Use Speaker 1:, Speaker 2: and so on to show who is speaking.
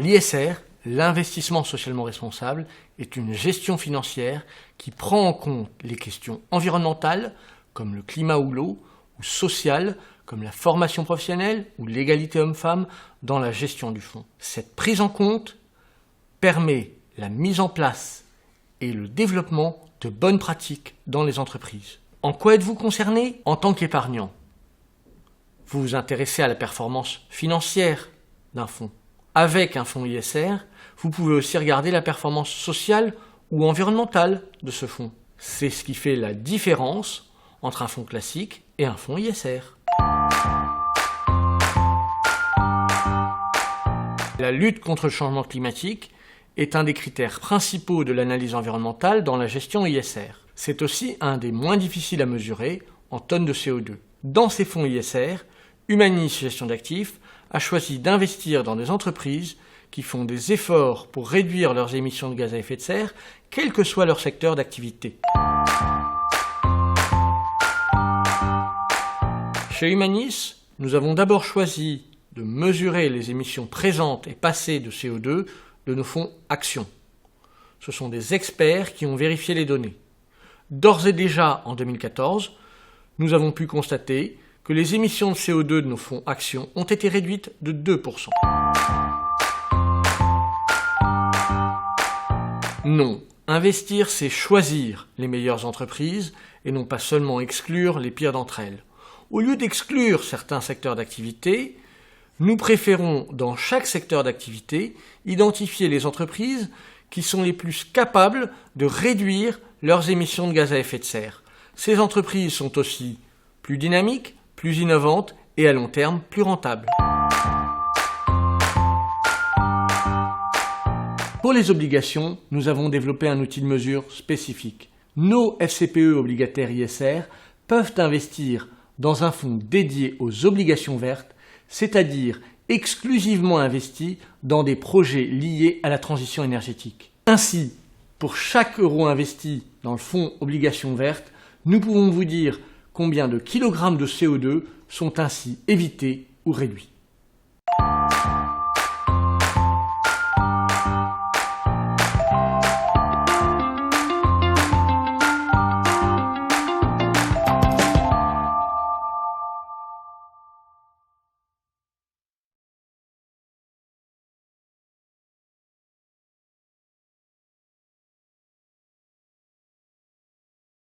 Speaker 1: L'ISR, l'investissement socialement responsable, est une gestion financière qui prend en compte les questions environnementales, comme le climat ou l'eau, ou sociales, comme la formation professionnelle ou l'égalité homme-femme dans la gestion du fonds. Cette prise en compte permet la mise en place et le développement de bonnes pratiques dans les entreprises. En quoi êtes-vous concerné en tant qu'épargnant? Vous vous intéressez à la performance financière d'un fonds. Avec un fonds ISR, vous pouvez aussi regarder la performance sociale ou environnementale de ce fonds. C'est ce qui fait la différence entre un fonds classique et un fonds ISR. La lutte contre le changement climatique est un des critères principaux de l'analyse environnementale dans la gestion ISR. C'est aussi un des moins difficiles à mesurer en tonnes de CO2. Dans ces fonds ISR, Humanis Gestion d'actifs a choisi d'investir dans des entreprises qui font des efforts pour réduire leurs émissions de gaz à effet de serre, quel que soit leur secteur d'activité. Chez Humanis, nous avons d'abord choisi de mesurer les émissions présentes et passées de CO2 de nos fonds actions. Ce sont des experts qui ont vérifié les données. D'ores et déjà, en 2014, nous avons pu constater que les émissions de CO2 de nos fonds actions ont été réduites de 2%. Non, investir, c'est choisir les meilleures entreprises et non pas seulement exclure les pires d'entre elles. Au lieu d'exclure certains secteurs d'activité, nous préférons, dans chaque secteur d'activité, identifier les entreprises qui sont les plus capables de réduire leurs émissions de gaz à effet de serre. Ces entreprises sont aussi plus dynamiques, plus innovantes et à long terme plus rentables. Pour les obligations, nous avons développé un outil de mesure spécifique. Nos FCPE obligataires ISR peuvent investir dans un fonds dédié aux obligations vertes, c'est-à-dire exclusivement investis dans des projets liés à la transition énergétique. Ainsi, pour chaque euro investi dans le fonds obligations vertes, nous pouvons vous dire combien de kilogrammes de CO2 sont ainsi évités ou réduits.